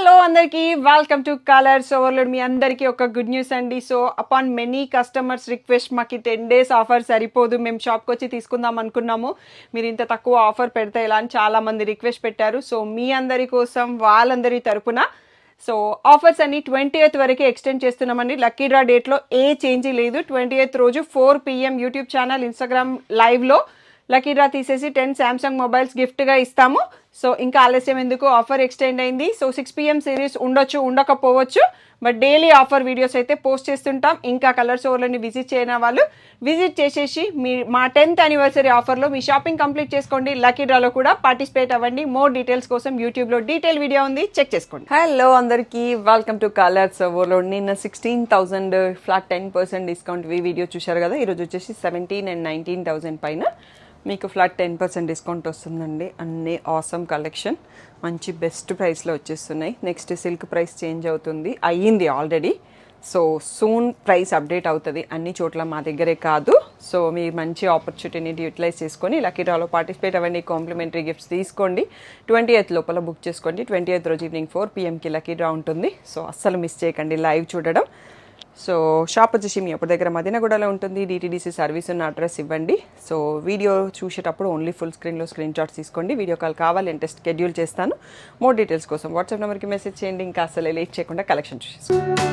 Hello అందరికీ welcome to Colours overload. మీ అందరికీ ఒక గుడ్ న్యూస్ అండి. So upon many customers request మాకు 10 days ఆఫర్ సరిపోదు, మేము షాప్కి వచ్చి తీసుకుందాం అనుకున్నాము, మీరు ఇంత తక్కువ ఆఫర్ పెడితే ఇలా అని చాలామంది రిక్వెస్ట్ పెట్టారు. సో మీ అందరి కోసం వాళ్ళందరి తరపున సో ఆఫర్స్ అన్ని 20th వరకు ఎక్స్టెండ్ చేస్తున్నామండి. లక్కీ డ్రా డేట్లో ఏ చేంజ్ లేదు. 20th రోజు 4 PM యూట్యూబ్ ఛానల్, ఇన్స్టాగ్రామ్ లైవ్లో లక్కీ డ్రా తీసేసి 10 శాంసంగ్ మొబైల్స్ గిఫ్ట్గా ఇస్తాము. సో ఇంకా ఆలస్యం ఎందుకు, ఆఫర్ ఎక్స్టెండ్ అయింది. సో 6 PM సిరీస్ ఉండొచ్చు, ఉండకపోవచ్చు, బట్ డైలీ ఆఫర్ వీడియోస్ అయితే పోస్ట్ చేస్తుంటాం. ఇంకా కలర్స్ ఓవర్లని విజిట్ చేయని వాళ్ళు విజిట్ చేసేసి మా 10th anniversary ఆఫర్లో మీ షాపింగ్ కంప్లీట్ చేసుకోండి. లక్కీ డ్రాలో కూడా పార్టిసిపేట్ అవ్వండి. మోర్ డీటెయిల్స్ కోసం యూట్యూబ్లో డీటెయిల్ వీడియో ఉంది, చెక్ చేసుకోండి. హలో అందరికీ వెల్కమ్ టు కలర్స్ ఓవర్లోడ్. నిన్న 16,000 ఫ్లాట్ 10% డిస్కౌంట్ వీడియో చూశారు కదా. ఈరోజు వచ్చేసి 17,000 and 19,000 పైన మీకు ఫ్లాట్ 10% డిస్కౌంట్ వస్తుందండి. అన్నీ ఆసమ్ కలెక్షన్, మంచి బెస్ట్ ప్రైస్లో వచ్చేస్తున్నాయి. నెక్స్ట్ సిల్క్ ప్రైస్ చేంజ్ అవుతుంది, అయ్యింది already. So soon price update అవుతుంది అన్ని చోట్ల, మా దగ్గరే కాదు. సో మీ మంచి ఆపర్చునిటీని యూటిలైజ్ చేసుకొని లక్కీ డ్రాలో పార్టిసిపేట్ అవ్వండి. కాంప్లిమెంటరీ గిఫ్ట్స్ తీసుకోండి. 20th లోపల బుక్ చేసుకోండి. 20th రోజు ఈవినింగ్ 4 PMకి లక్కీ డ్రా ఉంటుంది. సో అస్సలు మిస్ చేయకండి లైవ్ చూడడం. సో షాప్ వచ్చేసి మీ అప్పుడు దగ్గర మదీనగూడలో ఉంటుంది. DTDC సర్వీస్ ఉన్న అడ్రస్ ఇవ్వండి. సో వీడియో చూసేటప్పుడు ఓన్లీ ఫుల్ స్క్రీన్లో స్క్రీన్ షాట్స్ తీసుకోండి. వీడియో కాల్ కావాలంటే షెడ్యూల్ చేస్తాను. మోర్ డీటెయిల్స్ కోసం వాట్సాప్ నెంబర్కి మెసేజ్ చేయండి. ఇంకా అసలు లేట్ చేయకుండా కలెక్షన్ చూసేసుకోండి.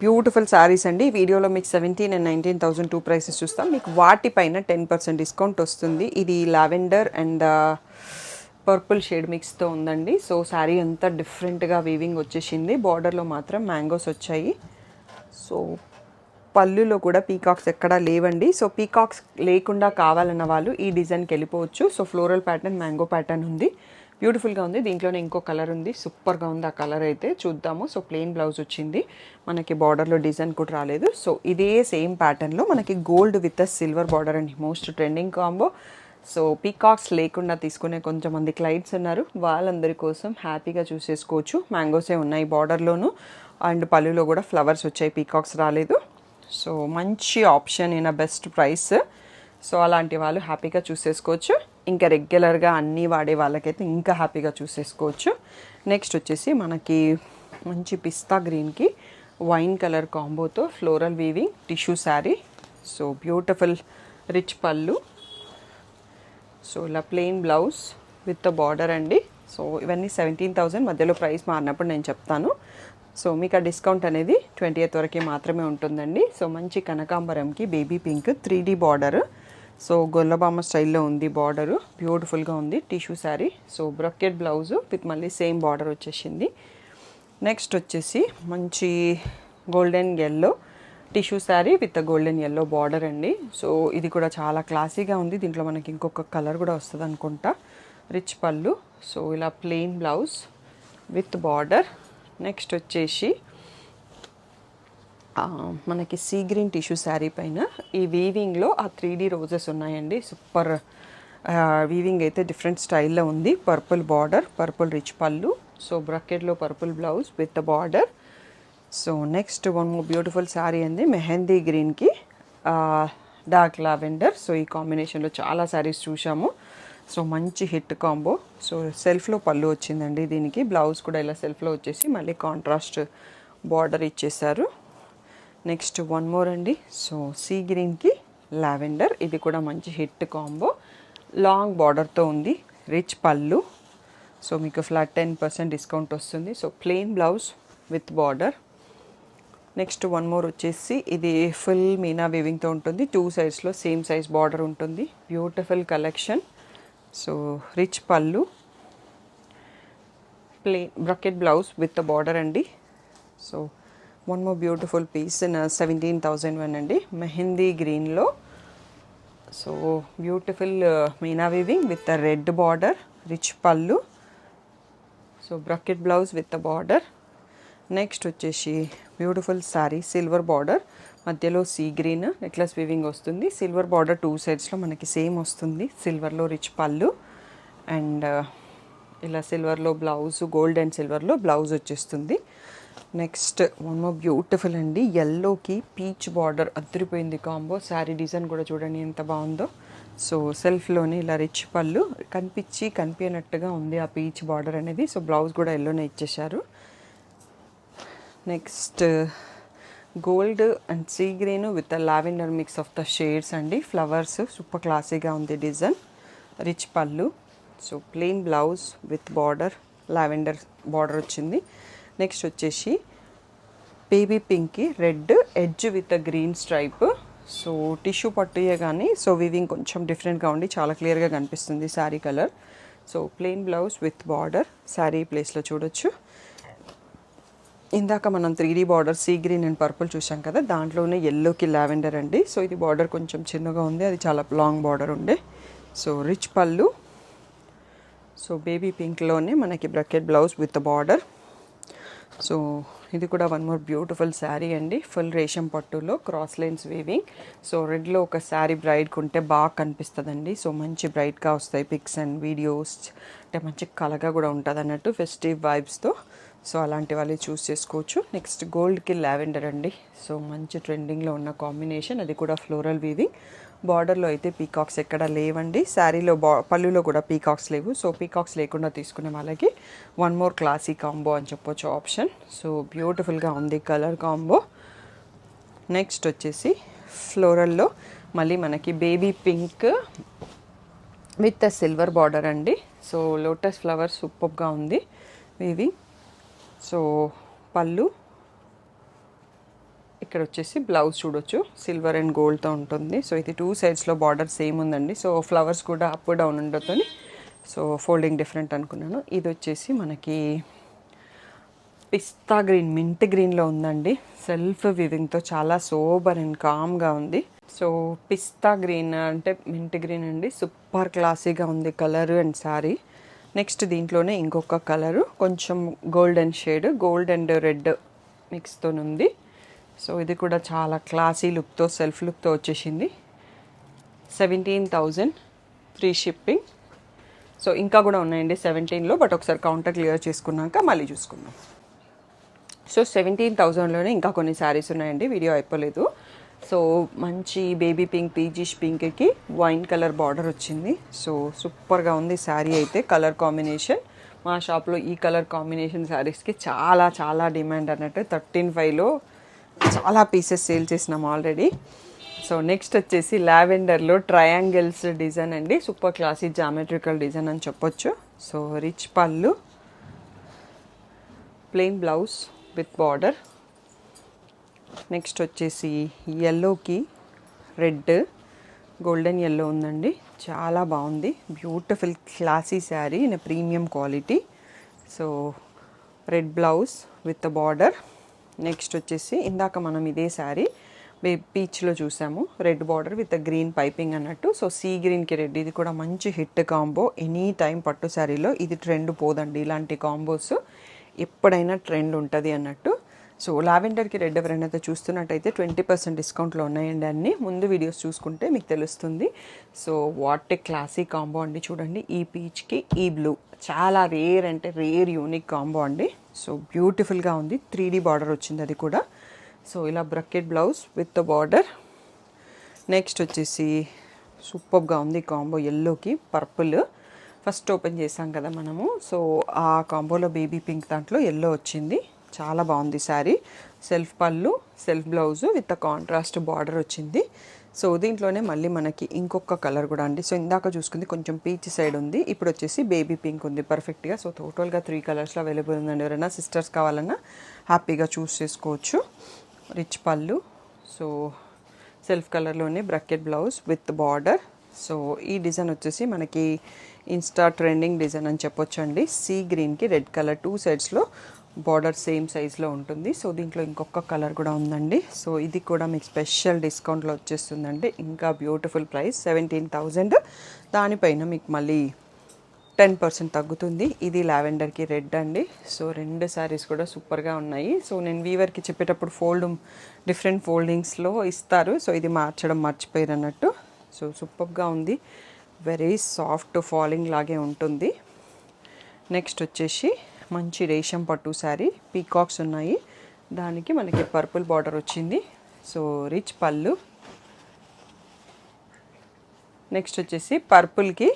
బ్యూటిఫుల్ శారీస్ అండి. వీడియోలో మీకు 17,000 and 19,000 టూ ప్రైసెస్ చూస్తాం. మీకు వాటిపైన 10% డిస్కౌంట్ వస్తుంది. ఇది లావెండర్ అండ్ పర్పుల్ షేడ్ మిక్స్తో ఉందండి. సో శారీ అంతా డిఫరెంట్గా వీవింగ్ వచ్చేసింది. బార్డర్లో మాత్రం మ్యాంగోస్ వచ్చాయి. సో పళ్ళులో కూడా పీకాక్స్ ఎక్కడా లేవండి. సో పీకాక్స్ లేకుండా కావాలన్న వాళ్ళు ఈ డిజైన్కి వెళ్ళిపోవచ్చు. So floral pattern, mango pattern ఉంది, బ్యూటిఫుల్గా ఉంది. దీంట్లోనే ఇంకో కలర్ ఉంది, సూపర్గా ఉంది ఆ కలర్ అయితే, చూద్దాము. సో ప్లెయిన్ బ్లౌజ్ వచ్చింది మనకి, బార్డర్లో డిజైన్ కూడా రాలేదు. సో ఇదే సేమ్ ప్యాటర్న్లో మనకి గోల్డ్ విత్ సిల్వర్ బార్డర్ అండి, most trending combo. So peacocks లేకుండా తీసుకునే కొంతమంది క్లయింట్స్ ఉన్నారు, వాళ్ళందరి కోసం హ్యాపీగా చూసేసుకోవచ్చు. మ్యాంగోసే ఉన్నాయి బార్డర్లోను, అండ్ పళ్ళులో కూడా ఫ్లవర్స్ వచ్చాయి, పీకాక్స్ రాలేదు. సో మంచి option in a best price. So అలాంటి వాళ్ళు హ్యాపీగా చూసేసుకోవచ్చు. ఇంకా రెగ్యులర్గా అన్నీ వాడే వాళ్ళకైతే ఇంకా హ్యాపీగా చూసేసుకోవచ్చు. నెక్స్ట్ వచ్చేసి మనకి మంచి పిస్తా గ్రీన్కి వైన్ కలర్ కాంబోతో floral weaving tissue sari. So beautiful rich పళ్ళు. సో ఇలా ప్లెయిన్ బ్లౌజ్ విత్ బార్డర్ అండి. సో ఇవన్నీ 17,000 మధ్యలో ప్రైస్ మారినప్పుడు నేను చెప్తాను. సో మీకు ఆ డిస్కౌంట్ అనేది 20th వరకే మాత్రమే ఉంటుందండి. సో మంచి కనకాంబరంకి baby pink 3D border. So Gollabhama స్టైల్లో ఉంది బార్డరు, బ్యూటిఫుల్గా ఉంది. Tissue sari. So brocade blouse with మళ్ళీ సేమ్ బార్డర్ వచ్చేసింది. నెక్స్ట్ వచ్చేసి మంచి golden yellow tissue sari with golden yellow border అండి. సో ఇది కూడా చాలా క్లాసీగా ఉంది. దీంట్లో మనకి ఇంకొక కలర్ కూడా వస్తుంది అనుకుంటా. రిచ్ పళ్ళు. సో ఇలా plain blouse with border. Next వచ్చేసి మనకి సీ గ్రీన్ టిష్యూ శారీ పైన ఈ వీవింగ్లో ఆ 3D రోజెస్ ఉన్నాయండి. సూపర్ వీవింగ్ అయితే డిఫరెంట్ స్టైల్లో ఉంది. పర్పుల్ బార్డర్, పర్పుల్ రిచ్ పళ్ళు. సో బ్రకెట్లో purple blouse with border. So next one more beautiful sari అండి, మెహందీ గ్రీన్కి డార్క్ లావెండర్. సో ఈ కాంబినేషన్లో చాలా శారీస్ చూసాము. సో మంచి హిట్ కాంబో. సో సెల్ఫ్లో పళ్ళు వచ్చిందండి దీనికి, బ్లౌజ్ కూడా ఇలా సెల్ఫ్లో వచ్చేసి మళ్ళీ కాంట్రాస్ట్ బార్డర్ ఇచ్చేసారు. నెక్స్ట్ వన్ మోర్ అండి. సో సీ గ్రీన్కి లావెండర్, ఇది కూడా మంచి హిట్ కాంబో. లాంగ్ బార్డర్తో ఉంది, రిచ్ పళ్ళు. సో మీకు ఫ్లాట్ 10% డిస్కౌంట్ వస్తుంది. So plain blouse with border. Next one more వచ్చేసి ఇది ఫుల్ మీనా వీవింగ్తో ఉంటుంది, 2 సైడ్స్లో సేమ్ సైజ్ బార్డర్ ఉంటుంది. Beautiful collection. సో రిచ్ పళ్ళు, plain brocade blouse with border అండి. So one more beautiful piece in 17,001 అండి, మెహందీ గ్రీన్లో సో బ్యూటిఫుల్ మీనా weaving with the red border, rich పళ్ళు. So brocade blouse with the border. Next వచ్చేసి beautiful sari, silver border, మధ్యలో sea green necklace weaving వస్తుంది. Silver border 2 సైడ్స్లో మనకి same వస్తుంది. సిల్వర్లో rich పళ్ళు అండ్ ఇలా సిల్వర్లో బ్లౌజ్, గోల్డ్ అండ్ సిల్వర్లో బ్లౌజ్ వచ్చేస్తుంది. నెక్స్ట్ వన్ మోర్ బ్యూటిఫుల్ అండి, ఎల్లోకి పీచ్ బార్డర్ అదిరిపోయింది కాంబో. శారీ డిజైన్ కూడా చూడండి ఎంత బాగుందో. సో సెల్ఫ్లోనే ఇలా రిచ్ పళ్ళు కనిపించినట్టుగా ఉంది ఆ పీచ్ బార్డర్ అనేది. సో బ్లౌజ్ కూడా ఎల్లోనే ఇచ్చేశారు. Next gold and sea green with lavender mix of the shades అండి. ఫ్లవర్స్ సూపర్ క్లాసీగా ఉంది డిజైన్, రిచ్ పళ్ళు. So plain blouse with border, lavender border వచ్చింది. నెక్స్ట్ వచ్చేసి బేబీ పింక్కి red edge with green stripe. So tissue పట్టుయే కానీ so weaving కొంచెం డిఫరెంట్గా ఉండి చాలా క్లియర్గా కనిపిస్తుంది sari colour. So plain blouse with border sari ప్లేస్లో చూడొచ్చు. ఇందాక మనం 3D border sea green and purple చూసాం కదా, దాంట్లోనే ఎల్లోకి లావెండర్ అండి. సో ఇది బార్డర్ కొంచెం చిన్నగా ఉంది, అది చాలా లాంగ్ బార్డర్ ఉండే. సో రిచ్ పళ్ళు. సో బేబీ పింక్లోనే మనకి bracket blouse with border. So ఇది కూడా వన్ మోర్ బ్యూటిఫుల్ శారీ అండి, ఫుల్ రేషం పట్టులో క్రాస్ లైన్స్ వీవింగ్. సో రెడ్లో ఒక శారీ బ్రైట్గా ఉంటే బాగా కనిపిస్తుందండి. సో మంచి బ్రైట్గా వస్తాయి పిక్స్ అండ్ వీడియోస్, అంటే మంచి కలగా కూడా ఉంటుంది అన్నట్టు ఫెస్టివ్ వైబ్స్తో. సో అలాంటి వాళ్ళు చూస్ చేసుకోవచ్చు. నెక్స్ట్ గోల్డ్కి లావెండర్ అండి. సో మంచి ట్రెండింగ్లో ఉన్న కాంబినేషన్, అది కూడా ఫ్లోరల్ వీవింగ్. బార్డర్లో అయితే పీకాక్స్ ఎక్కడ లేవండి. శారీలో పళ్ళులో కూడా పీకాక్స్ లేవు. సో పీకాక్స్ లేకుండా తీసుకునే వాళ్ళకి వన్ మోర్ క్లాసీ కాంబో అని చెప్పొచ్చు ఆప్షన్. సో బ్యూటిఫుల్గా ఉంది కలర్ కాంబో. నెక్స్ట్ వచ్చేసి ఫ్లోరల్లో మళ్ళీ మనకి baby pink with silver border అండి. సో లోటస్ ఫ్లవర్ సూపర్గా ఉంది వీవింగ్. సో పళ్ళు, ఇక్కడ వచ్చేసి బ్లౌజ్ చూడొచ్చు సిల్వర్ అండ్ గోల్డ్తో ఉంటుంది. సో ఇది 2 సైడ్స్లో బార్డర్ సేమ్ ఉందండి. సో ఫ్లవర్స్ కూడా అప్ డౌన్ ఉండతో సో ఫోల్డింగ్ డిఫరెంట్ అనుకున్నాను. ఇది వచ్చేసి మనకి పిస్తా గ్రీన్, మింట్ గ్రీన్లో ఉందండి. సెల్ఫ్ వివింగ్తో చాలా సోబర్ అండ్ కామ్గా ఉంది. సో పిస్తా గ్రీన్ అంటే మింట్ గ్రీన్ అండి, సూపర్ క్లాసీగా ఉంది కలర్ అండ్ శారీ. నెక్స్ట్ దీంట్లోనే ఇంకొక కలరు కొంచెం golden shade, gold and red మిక్స్తో ఉంది. సో ఇది కూడా చాలా క్లాసీ లుక్తో, సెల్ఫ్ లుక్తో వచ్చేసింది. 17,000 ఫ్రీ షిప్పింగ్. సో ఇంకా కూడా ఉన్నాయండి 17లో, బట్ ఒకసారి కౌంటర్ క్లియర్ చేసుకున్నాక మళ్ళీ చూసుకుందాం. సో 17,000లోనే ఇంకా కొన్ని శారీస్ ఉన్నాయండి, వీడియో అయిపోలేదు. సో మంచి బేబీ పింక్, పీచిష్ పింక్కి వైన్ కలర్ బార్డర్ వచ్చింది. సో సూపర్గా ఉంది శారీ అయితే. కలర్ కాంబినేషన్ మా షాప్లో ఈ కలర్ కాంబినేషన్ శారీస్కి చాలా చాలా డిమాండ్ అన్నట్టు. 13.5లో చాలా పీసెస్ సేల్ చేసినాం ఆల్రెడీ. సో నెక్స్ట్ వచ్చేసి లావెండర్లో ట్రయాంగిల్స్ డిజైన్ అండి, సూపర్ క్లాసీ జామెట్రికల్ డిజైన్ అని చెప్పొచ్చు. సో రిచ్ పళ్ళు, plain blouse with border. Next వచ్చేసి ఎల్లోకి రెడ్, గోల్డెన్ ఎల్లో ఉందండి, చాలా బాగుంది. Beautiful classy sari in premium quality. So red blouse with border. Next వచ్చేసి ఇందాక మనం ఇదే శారీ పీచ్లో చూసాము, red border with green piping అన్నట్టు. సో సీ గ్రీన్కి రెడ్, ఇది కూడా మంచి హిట్ కాంబో. ఎనీ టైం పట్టు శారీలో ఇది ట్రెండ్ పోదండి, ఇలాంటి కాంబోస్ ఎప్పుడైనా ట్రెండ్ ఉంటుంది అన్నట్టు. సో లావెండర్కి రెడ్ ఎవరైనా చూస్తున్నట్టయితే 20% డిస్కౌంట్లో ఉన్నాయండి అన్నీ. ముందు వీడియోస్ చూసుకుంటే మీకు తెలుస్తుంది. So what a classic combo అండి, చూడండి. ఈ పీచ్కి ఈ బ్లూ చాలా రేర్, అంటే రేర్ యూనిక్ కాంబో అండి. సో బ్యూటిఫుల్గా ఉంది. 3D బార్డర్ వచ్చింది అది కూడా. సో ఇలా bracket blouse with border. Next వచ్చేసి సూపర్గా ఉంది కాంబో, ఎల్లోకి పర్పుల్. ఫస్ట్ ఓపెన్ చేసాం కదా మనము, సో ఆ కాంబోలో బేబీ పింక్ దాంట్లో ఎల్లో వచ్చింది. చాలా బాగుంది శారీ. సెల్ఫ్ పళ్ళు, self blouse with contrast border వచ్చింది. సో దీంట్లోనే మళ్ళీ మనకి ఇంకొక కలర్ కూడా అండి. సో ఇందాక చూసుకుంది కొంచెం పీచ్ సైడ్ ఉంది, ఇప్పుడు వచ్చేసి బేబీ పింక్ ఉంది పర్ఫెక్ట్గా. సో టోటల్గా 3 కలర్స్లో అవైలబుల్ ఉందండి. ఎవరైనా సిస్టర్స్ కావాలన్నా హ్యాపీగా చూస్ చేసుకోవచ్చు. రిచ్ పళ్ళు, సో సెల్ఫ్ కలర్లోనే bracket blouse with border. So ఈ డిజైన్ వచ్చేసి మనకి ఇన్స్టా ట్రెండింగ్ డిజైన్ అని చెప్పొచ్చు అండి. సీ గ్రీన్కి రెడ్ కలర్ 2 సైడ్స్లో బార్డర్ సేమ్ సైజ్లో ఉంటుంది. సో దీంట్లో ఇంకొక కలర్ కూడా ఉందండి. సో ఇది కూడా మీకు స్పెషల్ డిస్కౌంట్లో వచ్చేస్తుందండి. ఇంకా బ్యూటిఫుల్ ప్రైస్ 17,000. దానిపైన మీకు మళ్ళీ 10% తగ్గుతుంది. ఇది లావెండర్కి రెడ్ అండి. సో రెండు శారీస్ కూడా సూపర్గా ఉన్నాయి. సో నేను వీవర్కి చెప్పేటప్పుడు డిఫరెంట్ ఫోల్డింగ్స్లో ఇస్తారు. సో ఇది మార్చడం మర్చిపోయారు అన్నట్టు. సో సూపర్గా ఉంది. వెరీ సాఫ్ట్ ఫాలింగ్ లాగే ఉంటుంది. నెక్స్ట్ వచ్చేసి మంచి రేషం పట్టు శారీ, పీకాక్స్ ఉన్నాయి. దానికి మనకి పర్పుల్ బార్డర్ వచ్చింది. సో రిచ్ పళ్ళు. నెక్స్ట్ వచ్చేసి పర్పుల్కి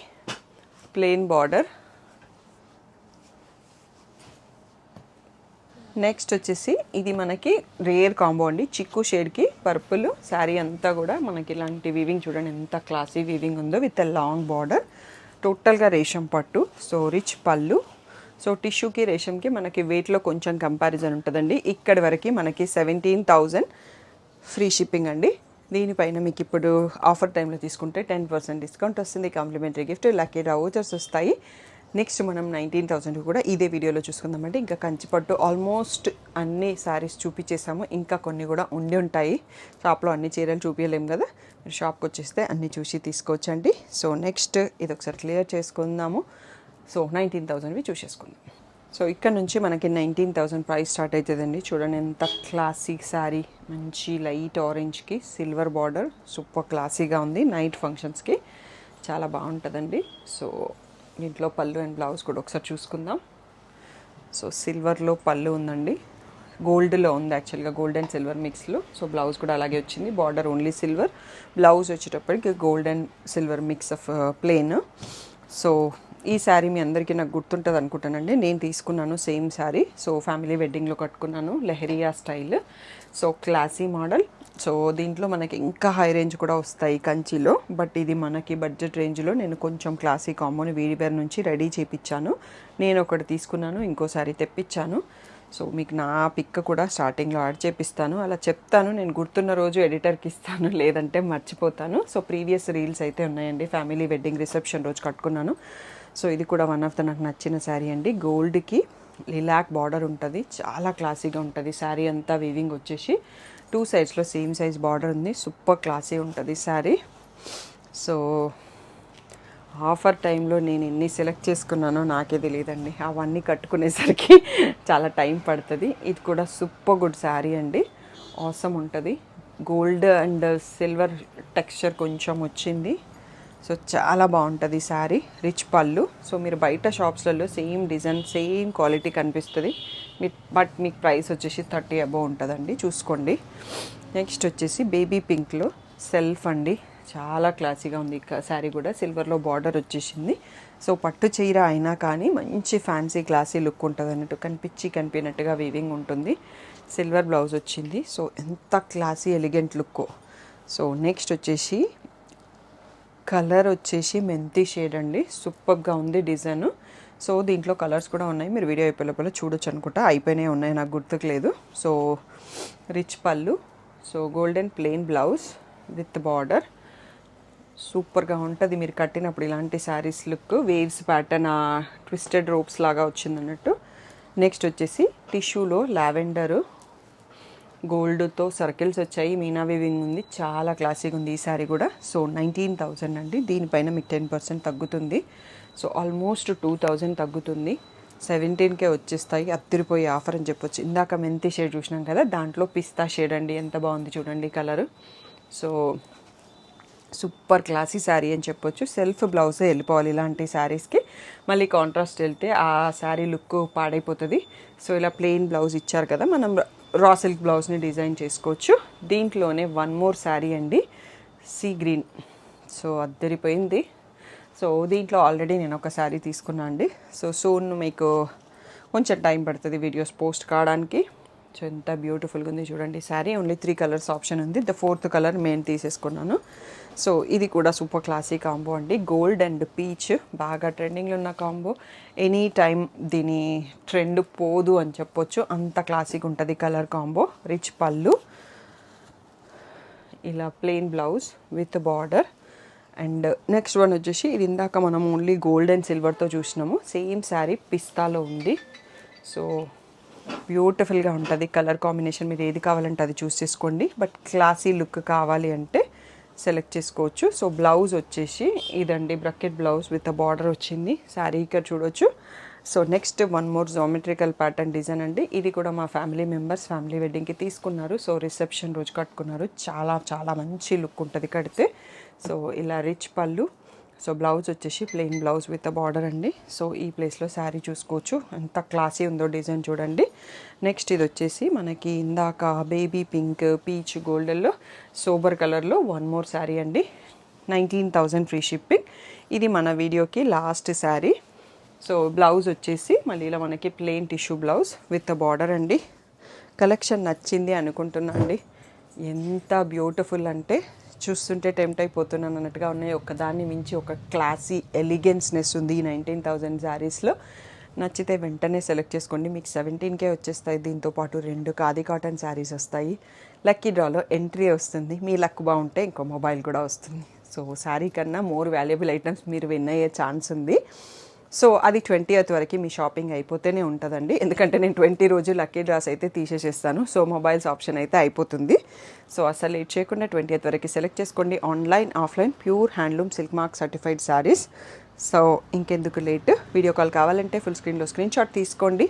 ప్లెయిన్ బార్డర్. నెక్స్ట్ వచ్చేసి ఇది మనకి రేర్ కాంబో అండి. చిక్కు షేడ్కి పర్పుల్ శారీ అంతా కూడా మనకి ఇలాంటి వీవింగ్ చూడండి ఎంత క్లాసీ వీవింగ్ ఉందో విత్ లాంగ్ బార్డర్. టోటల్గా రేషం పట్టు. సో రిచ్ పళ్ళు. సో టిష్యూకి రేషంకి మనకి వెయిట్లో కొంచెం కంపారిజన్ ఉంటుందండి. ఇక్కడి వరకు మనకి 17,000 ఫ్రీ షిప్పింగ్ అండి. దీనిపైన మీకు ఇప్పుడు ఆఫర్ టైంలో తీసుకుంటే 10% డిస్కౌంట్ వస్తుంది. కాంప్లిమెంటరీ గిఫ్ట్, లక్కీ వౌచర్స్ వస్తాయి. నెక్స్ట్ మనం 19,000 కూడా ఇదే వీడియోలో చూసుకుందామంటే ఇంకా కంచిపట్టు ఆల్మోస్ట్ అన్ని శారీస్ చూపించేసాము. ఇంకా కొన్ని కూడా ఉండి ఉంటాయి. షాప్లో అన్ని చీరలు చూపించలేము కదా, మీరు షాప్కి వచ్చేస్తే అన్నీ చూసి తీసుకోవచ్చండి. సో నెక్స్ట్ ఇది ఒకసారి క్లియర్ చేసుకుందాము. సో 19,000వి చూసేసుకుందాం. సో ఇక్కడ నుంచి మనకి 19,000 ప్రైస్ స్టార్ట్ అవుతుందండి. చూడండి ఎంత క్లాసిక్ శారీ, మంచి లైట్ ఆరెంజ్కి సిల్వర్ బార్డర్, సూపర్ క్లాసీగా ఉంది. నైట్ ఫంక్షన్స్కి చాలా బాగుంటుందండి. సో దీంట్లో పళ్ళు అండ్ బ్లౌజ్ కూడా ఒకసారి చూసుకుందాం. సో సిల్వర్లో పళ్ళు ఉందండి, గోల్డ్లో ఉంది యాక్చువల్గా, గోల్డ్ అండ్ సిల్వర్ మిక్స్లో. సో బ్లౌజ్ కూడా అలాగే వచ్చింది. బార్డర్ ఓన్లీ సిల్వర్, బ్లౌజ్ వచ్చేటప్పటికి gold and silver mix of plain. So ఈ శారీ మీ అందరికీ నాకు గుర్తుంటుంది అనుకుంటానండి. నేను తీసుకున్నాను సేమ్ శారీ. సో ఫ్యామిలీ వెడ్డింగ్లో కట్టుకున్నాను, lehariya style. So classy model. So దీంట్లో మనకి ఇంకా హై రేంజ్ కూడా వస్తాయి కంచిలో, బట్ ఇది మనకి బడ్జెట్ రేంజ్లో నేను కొంచెం క్లాసీ కాంబోని వీడివేర్ నుంచి రెడీ చేయించాను. నేను ఒకటి తీసుకున్నాను, ఇంకోసారి తెప్పించాను. సో మీకు నా పిక్ కూడా స్టార్టింగ్లో యాడ్ చేపిస్తాను, అలా చెప్తాను. నేను గుర్తున్న రోజు ఎడిటర్కి ఇస్తాను, లేదంటే మర్చిపోతాను. సో ప్రీవియస్ రీల్స్ అయితే ఉన్నాయండి. ఫ్యామిలీ వెడ్డింగ్ రిసెప్షన్ రోజు కట్టుకున్నాను. సో ఇది కూడా వన్ ఆఫ్ ద నాకు నచ్చిన శారీ అండి. గోల్డ్కి లిలాక్ బార్డర్ ఉంటుంది, చాలా క్లాసీగా ఉంటుంది. శారీ అంతా వీవింగ్ వచ్చేసి 2 సైడ్స్లో సేమ్ సైజ్ బార్డర్ ఉంది. సూపర్ క్లాసీ ఉంటుంది శారీ. సో ఆఫర్ టైంలో నేను ఎన్ని సెలెక్ట్ చేసుకున్నానో నాకే తెలియదండి. అవన్నీ కట్టుకునేసరికి చాలా టైం పడుతుంది. ఇది కూడా సూపర్ గుడ్ శారీ అండి, ఆసమ్ ఉంటుంది. గోల్డ్ అండ్ సిల్వర్ టెక్స్చర్ కొంచెం వచ్చింది. సో చాలా బాగుంటుంది శారీ. రిచ్ పళ్ళు. సో మీరు బయట షాప్స్లలో సేమ్ డిజైన్ సేమ్ క్వాలిటీ కనిపిస్తుంది, బట్ మీకు ప్రైస్ వచ్చేసి 30 అబోవ్ ఉంటుందండి, చూసుకోండి. నెక్స్ట్ వచ్చేసి బేబీ పింక్లో సెల్ఫ్ అండి, చాలా క్లాసీగా ఉంది శారీ కూడా. సిల్వర్లో బార్డర్ వచ్చేసింది. సో పట్టు చీర అయినా కానీ మంచి ఫ్యాన్సీ క్లాసీ లుక్ ఉంటుంది అన్నట్టు, కనిపించినట్టుగా వీవింగ్ ఉంటుంది. సిల్వర్ బ్లౌజ్ వచ్చింది. సో ఎంత classy elegant look. So next వచ్చేసి కలర్ వచ్చేసి మెంతి షేడ్ అండి, సూపర్గా ఉంది డిజైన్. సో దీంట్లో కలర్స్ కూడా ఉన్నాయి, మీరు వీడియో అయిపోయే లోపల చూడొచ్చు అనుకుంటా. అయిపోయినాయి, ఉన్నాయి, నాకు గుర్తుకు లేదు. సో రిచ్ పళ్ళు. So golden plain blouse with border. సూపర్గా ఉంటుంది మీరు కట్టినప్పుడు ఇలాంటి saris look. Waves pattern, twisted ropes లాగా వచ్చింది అన్నట్టు. నెక్స్ట్ వచ్చేసి టిష్యూలో లావెండరు, గోల్డ్తో సర్కిల్స్ వచ్చాయి, మీనా వీవింగ్ ఉంది, చాలా క్లాసీగా ఉంది ఈ శారీ కూడా. సో 19,000 అండి. దీనిపైన మీకు 10% తగ్గుతుంది. సో ఆల్మోస్ట్ 2,000 తగ్గుతుంది. 17కే వచ్చేస్తాయి. అత్తిరిపోయే ఆఫర్ అని చెప్పొచ్చు. ఇందాక మెంతి షేడ్ చూసినాం కదా, దాంట్లో పిస్తా షేడ్ అండి, ఎంత బాగుంది చూడండి colour. So super classy sari అని చెప్పొచ్చు. సెల్ఫ్ బ్లౌజే వెళ్ళిపోవాలి ఇలాంటి శారీస్కి. మళ్ళీ కాంట్రాస్ట్ వెళ్తే ఆ శారీ లుక్ పాడైపోతుంది. సో ఇలా ప్లెయిన్ బ్లౌజ్ ఇచ్చారు కదా, మనం రా సిల్క్ బ్లౌజ్ని డిజైన్ చేసుకోవచ్చు. దీంట్లోనే వన్ మోర్ శారీ అండి, సీ గ్రీన్. సో అద్దరిపోయింది. సో దీంట్లో ఆల్రెడీ నేను ఒక శారీ తీసుకున్నాను అండి. సో సూన్ మీకు కొంచెం టైం పడుతుంది వీడియోస్ పోస్ట్ కావడానికి. సో ఎంత బ్యూటిఫుల్గా ఉంది చూడండి శారీ. ఓన్లీ 3 కలర్స్ ఆప్షన్ ఉంది, ద 4th కలర్ మెయిన్ తీసేసుకున్నాను. సో ఇది కూడా సూపర్ క్లాసీ కాంబో అండి. గోల్డ్ అండ్ పీచ్ బాగా ట్రెండింగ్లో ఉన్న కాంబో. ఎనీ టైం దీని ట్రెండ్ పోదు అని చెప్పొచ్చు, అంత క్లాసీగా ఉంటుంది కలర్ కాంబో. రిచ్ పళ్ళు, ఇలా plain blouse with border. And next one వచ్చేసి ఇది ఇందాక మనం ఓన్లీ గోల్డ్ అండ్ సిల్వర్తో చూసినాము, సేమ్ శారీ పిస్తాలో ఉంది. సో బ్యూటిఫుల్గా ఉంటుంది కలర్ కాంబినేషన్. మీరు ఏది కావాలంటే అది చూస్ చేసుకోండి. బట్ క్లాసీ లుక్ కావాలి అంటే సెలెక్ట్ చేసుకోవచ్చు. సో బ్లౌజ్ వచ్చేసి ఇదండి, బ్రకెట్ బ్లౌజ్ విత్ బార్డర్ వచ్చింది. శారీ ఇక్కడ చూడొచ్చు. So next one more geometrical pattern design అండి. ఇది కూడా మా ఫ్యామిలీ మెంబర్స్ ఫ్యామిలీ వెడ్డింగ్కి తీసుకున్నారు. సో రిసెప్షన్ రోజు కట్టుకున్నారు. చాలా చాలా మంచి లుక్ ఉంటుంది కడితే. సో ఇలా రిచ్ పళ్ళు. సో బ్లౌజ్ వచ్చేసి ప్లెయిన్ బ్లౌజ్ విత్ బార్డర్ అండి. సో ఈ ప్లేస్లో శారీ చూసుకోవచ్చు, ఎంత క్లాసీ ఉందో డిజైన్ చూడండి. నెక్స్ట్ ఇది వచ్చేసి మనకి ఇందాక బేబీ పింక్, పీచ్, గోల్డెన్లో సోబర్ కలర్లో వన్ మోర్ శారీ అండి. 19,000 ఫ్రీ షిప్పింగ్. ఇది మన వీడియోకి లాస్ట్ శారీ. సో బ్లౌజ్ వచ్చేసి మళ్ళీ ఇలా మనకి plain tissue blouse with border అండి. కలెక్షన్ నచ్చింది అనుకుంటున్నా అండి. ఎంత బ్యూటిఫుల్ అంటే చూస్తుంటే టెంప్ట్ అయిపోతున్నాను అన్నట్టుగా ఉన్నాయి. ఒకదాన్ని మించి ఒక క్లాసీ ఎలిగెన్స్నెస్ ఉంది ఈ 19,000 శారీస్లో. నచ్చితే వెంటనే సెలెక్ట్ చేసుకోండి. మీకు 17K వచ్చేస్తాయి. దీంతోపాటు 2 ఖాదీ కాటన్ శారీస్ వస్తాయి. లక్కీ డ్రాలో ఎంట్రీ వస్తుంది. మీ లక్ బాగుంటే ఇంకో మొబైల్ కూడా వస్తుంది. సో శారీ కన్నా మోర్ వాల్యుబుల్ ఐటమ్స్ మీరు విన్ అయ్యే ఛాన్స్ ఉంది. సో అది 20th వరకు మీ షాపింగ్ అయిపోతేనే ఉంటుందండి. ఎందుకంటే నేను 20 రోజు లక్కీ డ్రాస్ అయితే తీసేసేస్తాను. సో మొబైల్స్ ఆప్షన్ అయితే అయిపోతుంది. సో అసలు లేట్ చేయకుండా 20th వరకు సెలెక్ట్ చేసుకోండి. Online, offline, pure handloom silk mark certified saris. So ఇంకెందుకు లేట్, వీడియో కాల్ కావాలంటే ఫుల్ స్క్రీన్లో స్క్రీన్ షాట్ తీసుకోండి.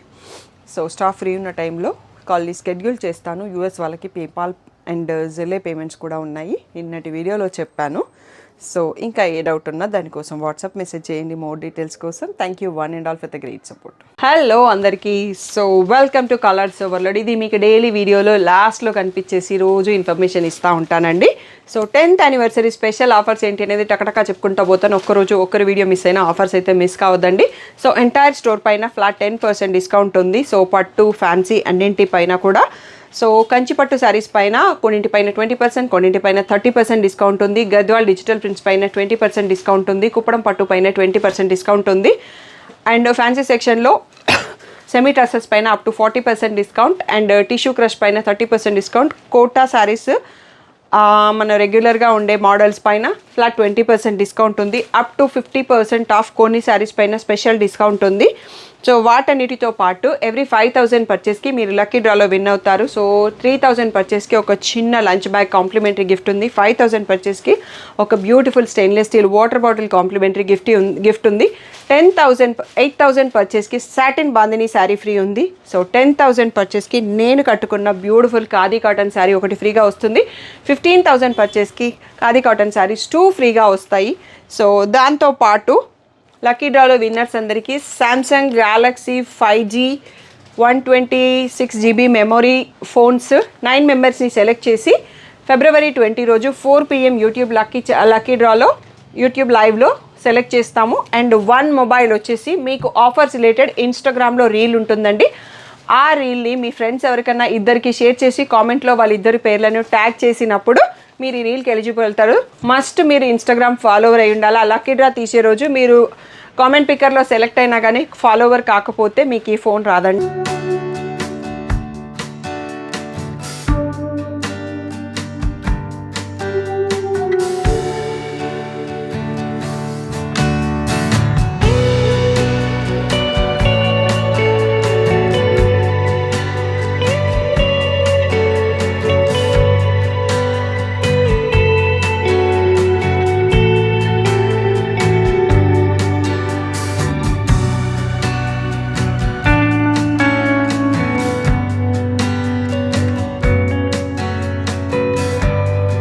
సో స్టాఫ్ ఫ్రీ ఉన్న టైంలో కాల్ని షెడ్యూల్ చేస్తాను. యూఎస్ వాళ్ళకి పేపాల్ అండ్ జెలే పేమెంట్స్ కూడా ఉన్నాయి. నిన్నటి వీడియోలో చెప్పాను. సో ఇంకా ఏ డౌట్ ఉన్నా దానికోసం వాట్సాప్ మెసేజ్ చేయండి మోర్ డీటెయిల్స్ కోసం. Thank you one and all for the great support. Hello అందరికీ. So welcome to Colours Overload. ఇది మీకు డైలీ వీడియోలో లాస్ట్లో కనిపించేసి రోజు ఇన్ఫర్మేషన్ ఇస్తూ ఉంటానండి. So 10th anniversary special offers ఏంటి అనేది టకటకా చెప్పుకుంటూ పోతాను. ఒక్కరోజు ఒక్కరు వీడియో మిస్ అయినా ఆఫర్స్ అయితే మిస్ కావద్దండి. సో ఎంటైర్ స్టోర్ పైన ఫ్లాట్ 10% డిస్కౌంట్ ఉంది. సో పట్టు, ఫ్యాన్సీ అన్నింటి పైన కూడా. సో కంచిపట్టు శారీస్ పైన కొన్నింటిపైన 20%, కొన్నింటిపైన 30% డిస్కౌంట్ ఉంది. గద్వాల్ డిజిటల్ ప్రింట్స్ పైన 20% డిస్కౌంట్ ఉంది. కుప్పడం పట్టు పైన 20% డిస్కౌంట్ ఉంది. అండ్ ఫ్యాన్సీ సెక్షన్లో సెమీ డ్రెస్సెస్ పైన up to 40% discount and tissue crush పైన 30% డిస్కౌంట్. కోటా శారీస్ మన రెగ్యులర్గా ఉండే మోడల్స్ పైన ఫ్లాట్ 20% డిస్కౌంట్ ఉంది. అప్ టు 50% ఆఫ్ కొన్ని శారీస్ పైన స్పెషల్ డిస్కౌంట్ ఉంది. సో వాటన్నిటితో పాటు ఎవ్రీ 5,000 పర్చేస్కి మీరు లక్కీ డ్రాలో విన్ అవుతారు. సో 3,000 పర్చేస్కి ఒక చిన్న లంచ్ బ్యాగ్ కాంప్లిమెంటరీ గిఫ్ట్ ఉంది. 5,000 పర్చేస్కి ఒక beautiful stainless steel water bottle complementary gift ఉంది. 8,000 పర్చేస్కి సాటిన్ బాందిని శారీ ఫ్రీ ఉంది. సో 10,000 పర్చేస్కి నేను కట్టుకున్న బ్యూటిఫుల్ ఖాదీ కాటన్ శారీ ఒకటి ఫ్రీగా వస్తుంది. 15,000 పర్చేస్కి ఖాదీ కాటన్ శారీస్ 2 ఫ్రీగా వస్తాయి. సో దాంతోపాటు లక్కీ డ్రాలో విన్నర్స్ అందరికీ Samsung Galaxy 5G 126GB memory phones 9 మెంబర్స్ని సెలెక్ట్ చేసి February 20 రోజు 4 PM యూట్యూబ్ లక్కీ డ్రాలో యూట్యూబ్ లైవ్లో సెలెక్ట్ చేస్తాము. అండ్ 1 మొబైల్ వచ్చేసి మీకు ఆఫర్స్ రిలేటెడ్ ఇన్స్టాగ్రామ్లో రీల్ ఉంటుందండి. ఆ రీల్ని మీ ఫ్రెండ్స్ ఎవరికన్నా ఇద్దరికి షేర్ చేసి కామెంట్లో వాళ్ళిద్దరి పేర్లను ట్యాగ్ చేసినప్పుడు మీరు ఈ రీల్కి ఎలిజిబుల్ అవుతారు. మస్ట్ మీరు ఇన్స్టాగ్రామ్ ఫాలోవర్ అయి ఉండాలి. ఆ లక్కీ డ్రా తీసే రోజు మీరు కామెంట్ పిక్కర్లో సెలెక్ట్ అయినా కానీ ఫాలోవర్ కాకపోతే మీకు ఈ ఫోన్ రాదండి.